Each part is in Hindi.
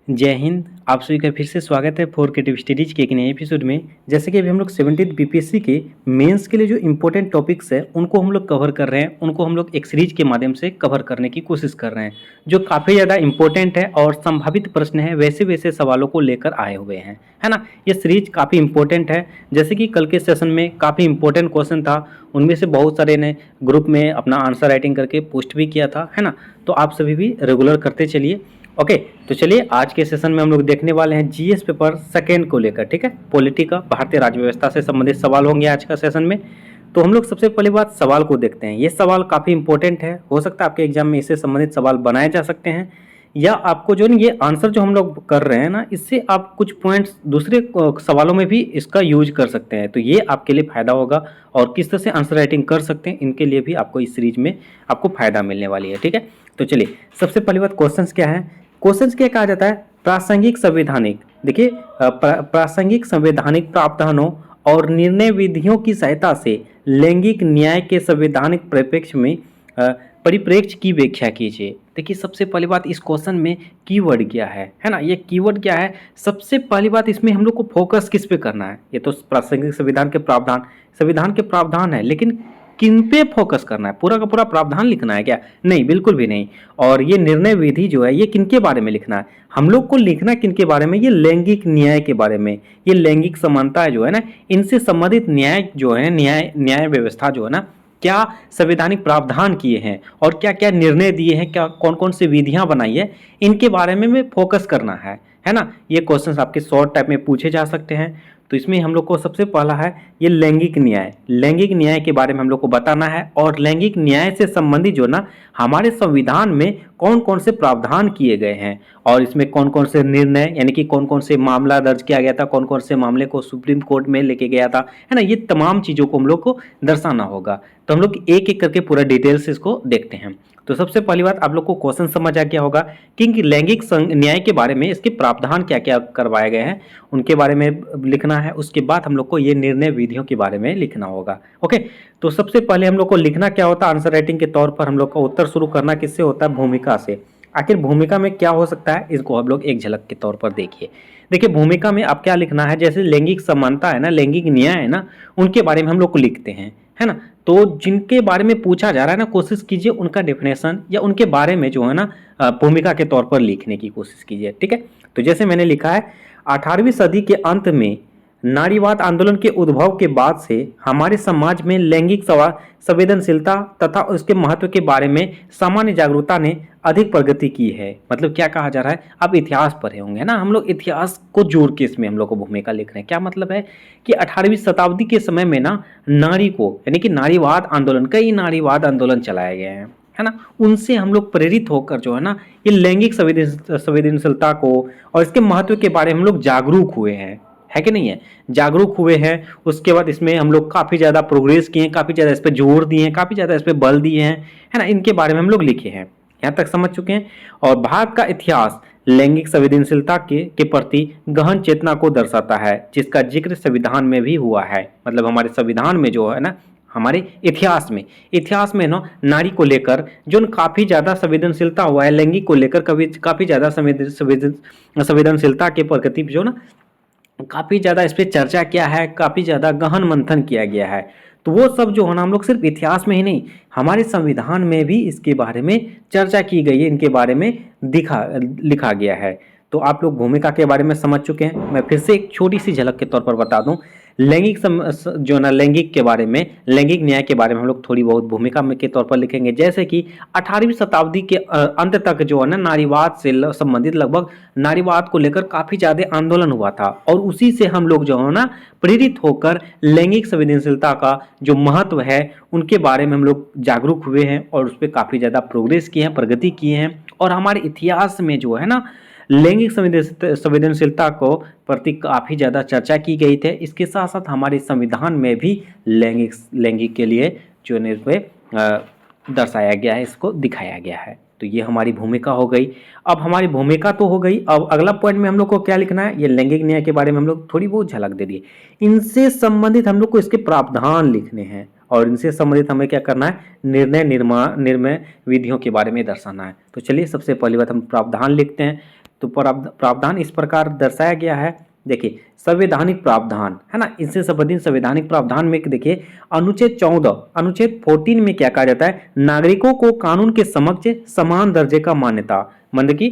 जय हिंद। आप सभी का फिर से स्वागत है फोर क्रिएटिव स्टडीज के एक नए एपिसोड में। जैसे कि अभी हम लोग 17th बीपीएससी के मेंस के लिए जो इंपॉर्टेंट टॉपिक्स है उनको हम लोग कवर कर रहे हैं, उनको हम लोग एक सीरीज के माध्यम से कवर करने की कोशिश कर रहे हैं जो काफ़ी ज़्यादा इंपॉर्टेंट है और संभावित प्रश्न है वैसे वैसे सवालों को लेकर आए हुए हैं, है ना। ये सीरीज काफ़ी इंपॉर्टेंट है। जैसे कि कल के सेशन में काफ़ी इंपॉर्टेंट क्वेश्चन था, उनमें से बहुत सारे ने ग्रुप में अपना आंसर राइटिंग करके पोस्ट भी किया था, है ना। तो आप सभी भी रेगुलर करते चलिए। ओके, तो चलिए आज के सेशन में हम लोग देखने वाले हैं जीएस पेपर सेकेंड को लेकर, ठीक है। पॉलिटी का भारतीय राज्य व्यवस्था से संबंधित सवाल होंगे आज का सेशन में। तो हम लोग सबसे पहले बात सवाल को देखते हैं। ये सवाल काफ़ी इंपॉर्टेंट है, हो सकता है आपके एग्जाम में इससे संबंधित सवाल बनाए जा सकते हैं, या आपको जो ये आंसर जो हम लोग कर रहे हैं ना, इससे आप कुछ पॉइंट्स दूसरे सवालों में भी इसका यूज कर सकते हैं। तो ये आपके लिए फ़ायदा होगा और किस तरह से आंसर राइटिंग कर सकते हैं इनके लिए भी आपको इस सीरीज में आपको फ़ायदा मिलने वाली है, ठीक है। तो चलिए सबसे पहली बात, क्वेश्चंस क्या है। क्वेश्चंस क्या कहा जाता है, प्रासंगिक संवैधानिक, देखिए प्रासंगिक संवैधानिक प्रावधानों और निर्णय विधियों की सहायता से लैंगिक न्याय के संवैधानिक परिप्रेक्ष्य की व्याख्या कीजिए। देखिए सबसे पहली बात इस क्वेश्चन में कीवर्ड क्या है ना। ये कीवर्ड क्या है, सबसे पहली बात इसमें हम लोग को फोकस किस पे करना है। ये तो प्रासंगिक संविधान के प्रावधान है, लेकिन किन पे फोकस करना है, पूरा का पूरा प्रावधान लिखना है क्या? नहीं, बिल्कुल भी नहीं। और ये निर्णय विधि जो है ये किनके बारे में लिखना है, हम लोग को लिखना किनके बारे में, ये लैंगिक न्याय के बारे में। ये लैंगिक समानता जो है ना, इनसे संबंधित न्याय जो है, न्याय व्यवस्था जो है ना, क्या संवैधानिक प्रावधान किए हैं और क्या क्या निर्णय दिए हैं, क्या कौन कौन सी विधियां बनाई है, इनके बारे में फोकस करना है ना। ये क्वेश्चंस आपके शॉर्ट टाइप में पूछे जा सकते हैं। तो इसमें हम लोग को सबसे पहला है ये लैंगिक न्याय के बारे में हम लोग को बताना है। और लैंगिक न्याय से संबंधित जो ना हमारे संविधान में कौन कौन से प्रावधान किए गए हैं और इसमें कौन कौन से निर्णय, यानी कि कौन कौन से मामला दर्ज किया गया था, कौन कौन से मामले को सुप्रीम कोर्ट में लेके गया था, है ना। ये तमाम चीज़ों को हम लोग को दर्शाना होगा। तो हम लोग एक एक करके पूरा डिटेल से इसको देखते हैं। तो सबसे पहली बात, आप लोग को क्वेश्चन समझ आ गया होगा कि लैंगिक न्याय के बारे में इसके प्रावधान क्या क्या करवाए गए हैं, उनके बारे में लिखना है। उसके बाद हम लोग को ये निर्णय विधियों के बारे में लिखना होगा। ओके, तो सबसे पहले हम लोग को लिखना क्या होता है, आंसर राइटिंग के तौर पर हम लोग का उत्तर शुरू करना किससे होता है, भूमिका से। आखिर भूमिका में क्या हो सकता है, इसको हम लोग एक झलक के तौर पर देखिए भूमिका में आप क्या लिखना है, जैसे लैंगिक समानता है ना, लैंगिक न्याय है ना, उनके बारे में हम लोग को लिखते हैं, है ना। तो जिनके बारे में पूछा जा रहा है ना, कोशिश कीजिए उनका डेफिनेशन या उनके बारे में जो है ना भूमिका के तौर पर लिखने की कोशिश कीजिए, ठीक है। तो जैसे मैंने लिखा है, 18वीं सदी के अंत में नारीवाद आंदोलन के उद्भव के बाद से हमारे समाज में लैंगिक संवेदनशीलता तथा उसके महत्व के बारे में सामान्य जागरूकता ने अधिक प्रगति की है। मतलब क्या कहा जा रहा है, आप इतिहास पढ़े होंगे ना, हम लोग इतिहास को जोड़ के इसमें हम लोग को भूमिका लिख रहे हैं। क्या मतलब है कि 18वीं शताब्दी के समय में ना नारी को, यानी कि नारीवाद आंदोलन, कई नारीवाद आंदोलन चलाए गए हैं, है ना। उनसे हम लोग प्रेरित होकर जो है ना ये लैंगिक संवेदनशीलता को और इसके महत्व के बारे में हम लोग जागरूक हुए हैं, है कि नहीं है, जागरूक हुए हैं। उसके बाद इसमें हम लोग काफ़ी ज़्यादा प्रोग्रेस किए हैं, काफ़ी ज़्यादा इस पर जोर दिए हैं, काफ़ी ज़्यादा इस पर बल दिए हैं, है ना। इनके बारे में हम लोग लिखे हैं, यहाँ तक समझ चुके हैं। और भारत का इतिहास लैंगिक संवेदनशीलता के प्रति गहन चेतना को दर्शाता है, जिसका जिक्र संविधान में भी हुआ है। मतलब हमारे संविधान में जो है ना, हमारे इतिहास में ना नारी को लेकर जो काफ़ी ज़्यादा संवेदनशीलता हुआ है, लैंगिक को लेकर कभी काफ़ी ज़्यादा संवेदनशीलता के प्रति जो ना काफ़ी ज़्यादा इस पर चर्चा किया है, काफ़ी ज़्यादा गहन मंथन किया गया है। तो वो सब जो है ना हम लोग सिर्फ इतिहास में ही नहीं, हमारे संविधान में भी इसके बारे में चर्चा की गई है, इनके बारे में लिखा गया है। तो आप लोग भूमिका के बारे में समझ चुके हैं। मैं फिर से एक छोटी सी झलक के तौर पर बता दूं, जो ना लैंगिक के बारे में, लैंगिक न्याय के बारे में हम लोग थोड़ी बहुत भूमिका में के तौर पर लिखेंगे। जैसे कि 18वीं शताब्दी के अंत तक जो है ना नारीवाद से संबंधित लगभग नारीवाद को लेकर काफ़ी ज़्यादा आंदोलन हुआ था, और उसी से हम लोग जो है ना प्रेरित होकर लैंगिक संवेदनशीलता का जो महत्व है उनके बारे में हम लोग जागरूक हुए हैं और उस पर काफ़ी ज़्यादा प्रोग्रेस किए हैं, प्रगति किए हैं। और हमारे इतिहास में जो है ना लैंगिक संवेदनशीलता को प्रति काफ़ी ज़्यादा चर्चा की गई थी। इसके साथ साथ हमारे संविधान में भी लैंगिक के लिए जो है पे दर्शाया गया है, इसको दिखाया गया है। तो ये हमारी भूमिका हो गई। अब हमारी भूमिका तो हो गई, अब अगला पॉइंट में हम लोग को क्या लिखना है, ये लैंगिक न्याय के बारे में हम लोग थोड़ी बहुत झलक दे दिए। इनसे संबंधित हम लोग को इसके प्रावधान लिखने हैं और इनसे संबंधित हमें क्या करना है, निर्णय विधियों के बारे में दर्शाना है। तो चलिए सबसे पहली बात हम प्रावधान लिखते हैं। तो प्रावधान इस प्रकार दर्शाया गया है। देखिए संवैधानिक प्रावधान है ना, इससे संबंधित संवैधानिक प्रावधान में देखिए अनुच्छेद 14 अनुच्छेद 14 में क्या कहा जाता है, नागरिकों को कानून के समक्ष समान दर्जे का मान्यता, मतलब कि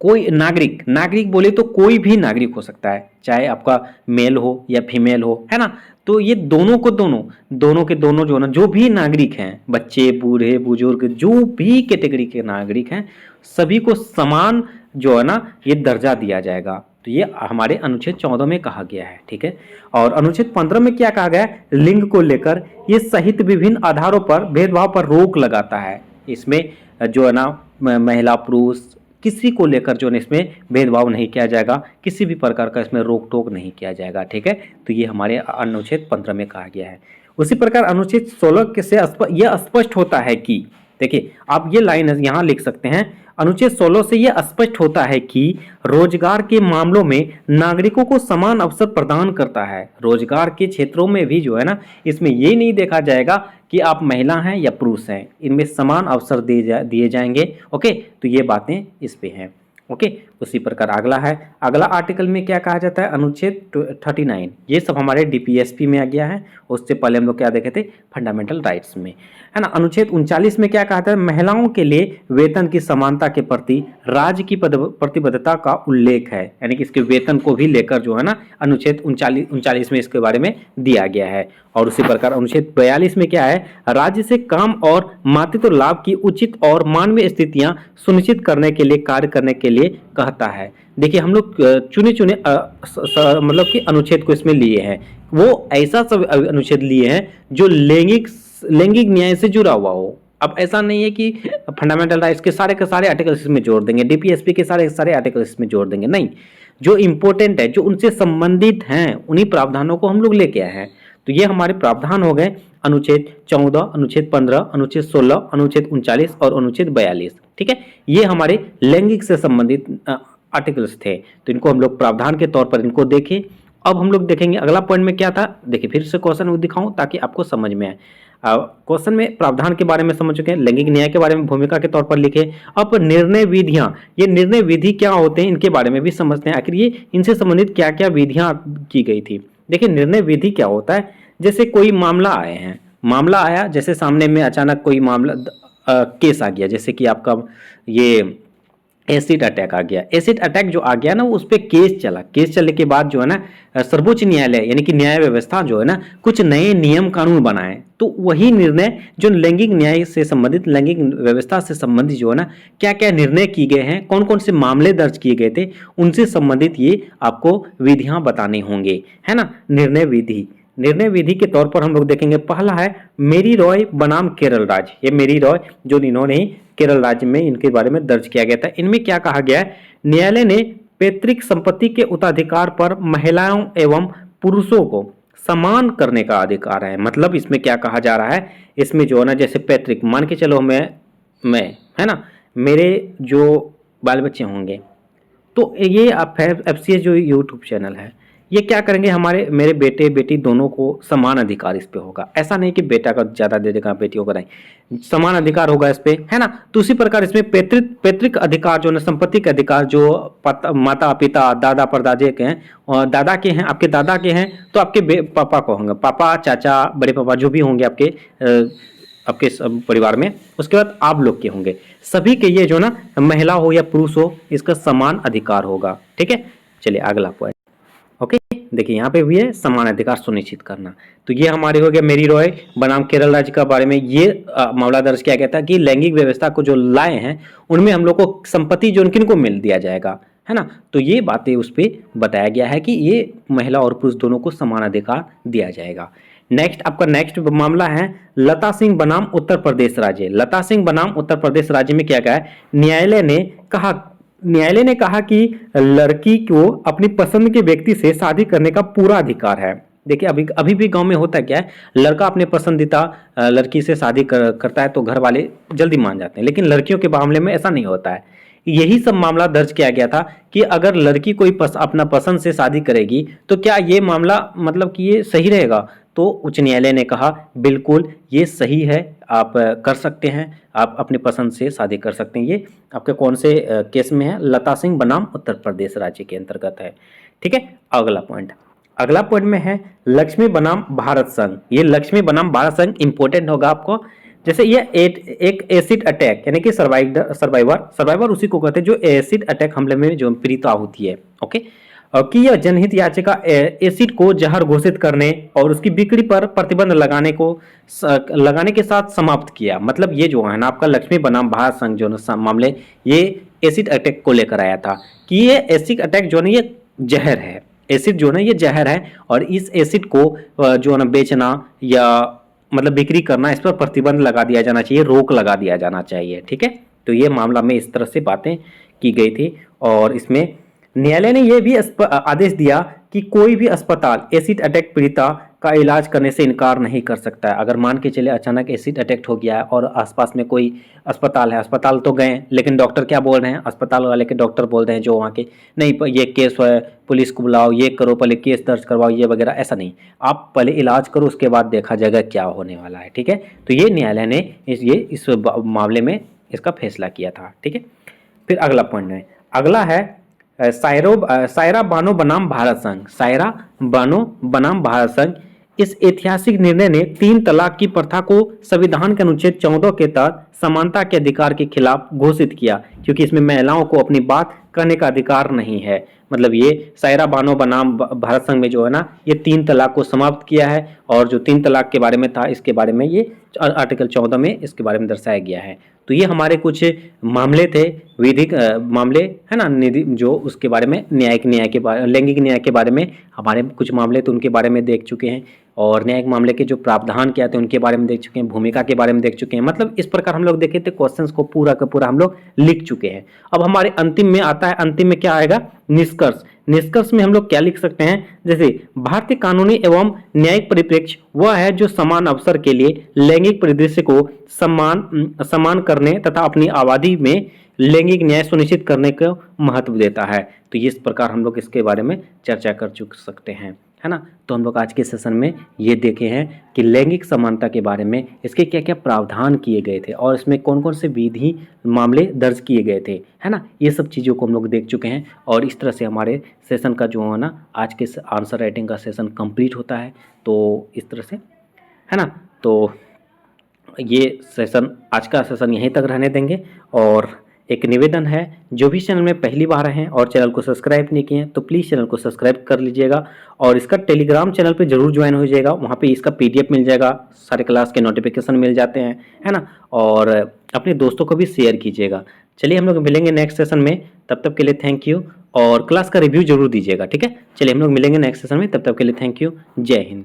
कोई नागरिक, नागरिक बोले तो कोई भी नागरिक हो सकता है, चाहे आपका मेल हो या फीमेल हो, है ना। तो ये दोनों को दोनों के दोनों जो ना, जो भी नागरिक हैं, बच्चे बूढ़े बुजुर्ग जो भी कैटेगरी के नागरिक हैं, सभी को समान जो है ना ये दर्जा दिया जाएगा। तो ये हमारे अनुच्छेद 14 में कहा गया है, ठीक है। और अनुच्छेद 15 में क्या कहा गया है, लिंग को लेकर ये सहित विभिन्न आधारों पर भेदभाव पर रोक लगाता है। इसमें जो है ना महिला पुरुष किसी को लेकर जो है इसमें भेदभाव नहीं किया जाएगा, किसी भी प्रकार का इसमें रोक टोक नहीं किया जाएगा, ठीक है। तो ये हमारे अनुच्छेद 15 में कहा गया है। उसी प्रकार अनुच्छेद 16 से यह स्पष्ट होता है कि, देखिए आप ये लाइन यहाँ लिख सकते हैं, अनुच्छेद 16 से यह स्पष्ट होता है कि रोजगार के मामलों में नागरिकों को समान अवसर प्रदान करता है। रोजगार के क्षेत्रों में भी जो है ना, इसमें ये नहीं देखा जाएगा कि आप महिला हैं या पुरुष हैं, इनमें समान अवसर दिए जाएंगे। ओके, तो ये बातें इस पे हैं। ओके, उसी प्रकार अगला है, अगला आर्टिकल में क्या कहा जाता है, अनुच्छेद 39, ये सब हमारे डीपीएसपी में आ गया है। उससे पहले हम लोग क्या देखे थे, फंडामेंटल राइट्स में, है ना। अनुच्छेद 39 में क्या कहा था, महिलाओं के लिए वेतन की समानता के प्रति राज्य की प्रतिबद्धता का उल्लेख है, यानी कि इसके वेतन को भी लेकर जो है ना अनुच्छेद 39 में इसके बारे में दिया गया है। और उसी प्रकार अनुच्छेद 42 में क्या है, राज्य से काम और मातृत्व लाभ की उचित और मानवीय स्थितियां सुनिश्चित करने के लिए कार्य करने के लिए कहता है। देखिए हम लोग चुने मतलब कि अनुच्छेद को इसमें लिए हैं, वो ऐसा सब अनुच्छेद लिए हैं जो लैंगिक न्याय से जुड़ा हुआ हो। अब ऐसा नहीं है कि फंडामेंटल राइट्स के सारे आर्टिकल्स इसमें जोड़ देंगे, डीपीएसपी के सारे आर्टिकल्स इसमें जोड़ देंगे, नहीं। जो इंपॉर्टेंट है, जो उनसे संबंधित हैं, उन्हीं प्रावधानों को हम लोग लेके आए हैं। तो ये हमारे प्रावधान हो गए अनुच्छेद 14, अनुच्छेद 15, अनुच्छेद 16, अनुच्छेद 39 और अनुच्छेद 42, ठीक है। ये हमारे लैंगिक से संबंधित आर्टिकल्स थे, तो इनको हम लोग प्रावधान के तौर पर इनको देखें। अब हम लोग देखेंगे अगला पॉइंट में क्या था। देखिए फिर से क्वेश्चन दिखाऊं ताकि आपको समझ में आए। क्वेश्चन में प्रावधान के बारे में समझ चुके हैं, लैंगिक न्याय के बारे में भूमिका के तौर पर लिखे। अब निर्णय विधियां, ये निर्णय विधि क्या होते हैं इनके बारे में भी समझते हैं, आखिर ये इनसे संबंधित क्या क्या विधियां की गई थी। देखिए निर्णय विधि क्या होता है, जैसे कोई मामला आए हैं, मामला आया, जैसे सामने में अचानक कोई मामला केस आ गया, जैसे कि आपका ये एसिड अटैक आ गया। एसिड अटैक जो आ गया ना, उस पर केस चला, केस चलने के बाद जो है ना सर्वोच्च न्यायालय यानी कि न्याय व्यवस्था जो है ना कुछ नए नियम कानून बनाए। तो वही निर्णय जो लैंगिक न्याय से संबंधित, लैंगिक व्यवस्था से संबंधित जो है ना क्या क्या निर्णय किए गए हैं, कौन कौन से मामले दर्ज किए गए थे, उनसे संबंधित ये आपको विधियां बतानी होंगी, है ना। निर्णय विधि के तौर पर हम लोग देखेंगे, पहला है मेरी रॉय बनाम केरल राज्य। ये मेरी रॉय जो इन्होंने केरल राज्य में इनके बारे में दर्ज किया गया था। इनमें क्या कहा गया है, न्यायालय ने पैतृक संपत्ति के उत्तराधिकार पर महिलाओं एवं पुरुषों को समान करने का अधिकार है। मतलब इसमें क्या कहा जा रहा है, इसमें जो है ना जैसे पैतृक, मान के चलो मैं है ना, मेरे जो बाल बच्चे होंगे, तो ये FCS जो यूट्यूब चैनल है, ये क्या करेंगे, हमारे मेरे बेटे बेटी दोनों को समान अधिकार इस पे होगा। ऐसा नहीं कि बेटा का ज्यादा दे देगा बेटियों को, नहीं, समान अधिकार होगा इस पे, है ना। तो उसी प्रकार इसमें पैतृक अधिकार जो है, संपत्ति के अधिकार जो माता पिता दादा परदादे के हैं, और दादा के हैं, आपके दादा के हैं, तो आपके पापा को होंगे, पापा चाचा बड़े पापा जो भी होंगे आपके परिवार में, उसके बाद आप लोग के होंगे। सभी के ये जो ना महिला हो या पुरुष हो, इसका समान अधिकार होगा, ठीक है। चलिए अगला पॉइंट। ओके, देखिए यहाँ पे भी है समान अधिकार सुनिश्चित करना। तो ये हमारे हो गया मेरी रॉय बनाम केरल राज्य का बारे में ये मामला दर्ज किया गया था कि लैंगिक व्यवस्था को जो लाए हैं उनमें हम लोग को संपत्ति जो किन को मिल दिया जाएगा, है ना। तो ये बातें उस पर बताया गया है कि ये महिला और पुरुष दोनों को समान अधिकार दिया जाएगा। नेक्स्ट मामला है लता सिंह बनाम उत्तर प्रदेश राज्य। लता सिंह बनाम उत्तर प्रदेश राज्य में क्या कहा है, न्यायालय ने कहा कि लड़की को अपनी पसंद के व्यक्ति से शादी करने का पूरा अधिकार है। देखिए अभी भी गांव में होता है क्या है, लड़का अपने पसंदीदा लड़की से शादी करता है तो घर वाले जल्दी मान जाते हैं, लेकिन लड़कियों के मामले में ऐसा नहीं होता है। यही सब मामला दर्ज किया गया था कि अगर लड़की कोई अपना पसंद से शादी करेगी तो क्या ये मामला मतलब कि ये सही रहेगा, तो उच्च न्यायालय ने कहा बिल्कुल ये सही है, आप कर सकते हैं, आप अपनी पसंद से शादी कर सकते हैं। ये आपके कौन से केस में है? लता सिंह बनाम उत्तर प्रदेश राज्य के अंतर्गत है। ठीक है, अगला पॉइंट में है लक्ष्मी बनाम भारत संघ। ये लक्ष्मी बनाम भारत संघ इंपॉर्टेंट होगा आपको। जैसे ये एक एसिड अटैक यानी कि सर्वाइवर उसी को कहते हैं जो एसिड अटैक हमले में जो पीड़िता होती है। ओके, कि यह जनहित याचिका एसिड को जहर घोषित करने और उसकी बिक्री पर प्रतिबंध लगाने के साथ समाप्त किया। मतलब ये जो है ना आपका लक्ष्मी बनाम भारत संघ जो मामले, ये एसिड अटैक को लेकर आया था कि ये एसिड अटैक जो है ये जहर है, एसिड जो है ये जहर है और इस एसिड को जो है ना बेचना या मतलब बिक्री करना, इस पर प्रतिबंध लगा दिया जाना चाहिए, रोक लगा दिया जाना चाहिए। ठीक है, तो ये मामला में इस तरह से बातें की गई थी और इसमें न्यायालय ने यह भी आदेश दिया कि कोई भी अस्पताल एसिड अटैक पीड़िता का इलाज करने से इनकार नहीं कर सकता है। अगर मान के चले अचानक एसिड अटैक हो गया है और आसपास में कोई अस्पताल है, अस्पताल तो गए लेकिन डॉक्टर क्या बोल रहे हैं, अस्पताल वाले के डॉक्टर बोल रहे हैं जो वहाँ के, नहीं ये केस है, पुलिस को बुलाओ, ये करो, पहले केस दर्ज करवाओ, ये वगैरह, ऐसा नहीं, आप पहले इलाज करो उसके बाद देखा जाएगा क्या होने वाला है। ठीक है, तो ये न्यायालय ने इस मामले में इसका फैसला किया था। ठीक है, फिर अगला पॉइंट है, अगला है सायरा बानो बनाम भारत संघ। सायरा बानो बनाम भारत संघ। इस ऐतिहासिक निर्णय ने 3 तलाक की प्रथा को संविधान के अनुच्छेद 14 के तहत समानता के अधिकार के खिलाफ घोषित किया, क्योंकि इसमें महिलाओं को अपनी बात कहने का अधिकार नहीं है। मतलब ये सायरा बानो बनाम भारत संघ में जो है ना ये 3 तलाक को समाप्त किया है और जो 3 तलाक के बारे में था इसके बारे में ये आर्टिकल 14 में इसके बारे में दर्शाया गया है। तो ये हमारे कुछ मामले थे, विधिक मामले है ना, निधि जो उसके बारे में लैंगिक न्याय के बारे में हमारे कुछ मामले तो उनके बारे में देख चुके हैं और न्यायिक मामले के जो प्रावधान क्या थे उनके बारे में देख चुके हैं, भूमिका के बारे में देख चुके हैं। मतलब इस प्रकार हम लोग देखे थे, क्वेश्चंस को पूरा का पूरा हम लोग लिख चुके हैं। अब हमारे अंतिम में आता है, अंतिम में क्या आएगा? निष्कर्ष। निष्कर्ष में हम लोग क्या लिख सकते हैं? जैसे भारतीय कानूनी एवं न्यायिक परिप्रेक्ष्य वह है जो समान अवसर के लिए लैंगिक परिदृश्य को समान करने तथा अपनी आबादी में लैंगिक न्याय सुनिश्चित करने को महत्व देता है। तो इस प्रकार हम लोग इसके बारे में चर्चा कर सकते हैं, है ना। तो हम लोग आज के सेशन में ये देखे हैं कि लैंगिक समानता के बारे में इसके क्या क्या प्रावधान किए गए थे और इसमें कौन कौन से विधि मामले दर्ज किए गए थे, है ना। ये सब चीज़ों को हम लोग देख चुके हैं और इस तरह से हमारे सेशन का जो है ना आज के आंसर राइटिंग का सेशन कंप्लीट होता है। तो इस तरह से, है ना, तो ये सेशन, आज का सेशन यहीं तक रहने देंगे। और एक निवेदन है, जो भी चैनल में पहली बार हैं और चैनल को सब्सक्राइब नहीं किए हैं तो प्लीज़ चैनल को सब्सक्राइब कर लीजिएगा और इसका टेलीग्राम चैनल पे जरूर ज्वाइन हो जाएगा। वहाँ पे इसका PDF मिल जाएगा, सारे क्लास के नोटिफिकेशन मिल जाते हैं, है ना। और अपने दोस्तों को भी शेयर कीजिएगा। चलिए हम लोग मिलेंगे नेक्स्ट सेशन में, तब तक के लिए थैंक यू और क्लास का रिव्यू जरूर दीजिएगा। ठीक है, चलिए हम लोग मिलेंगे नेक्स्ट सेशन में, तब तक के लिए थैंक यू। जय हिंद।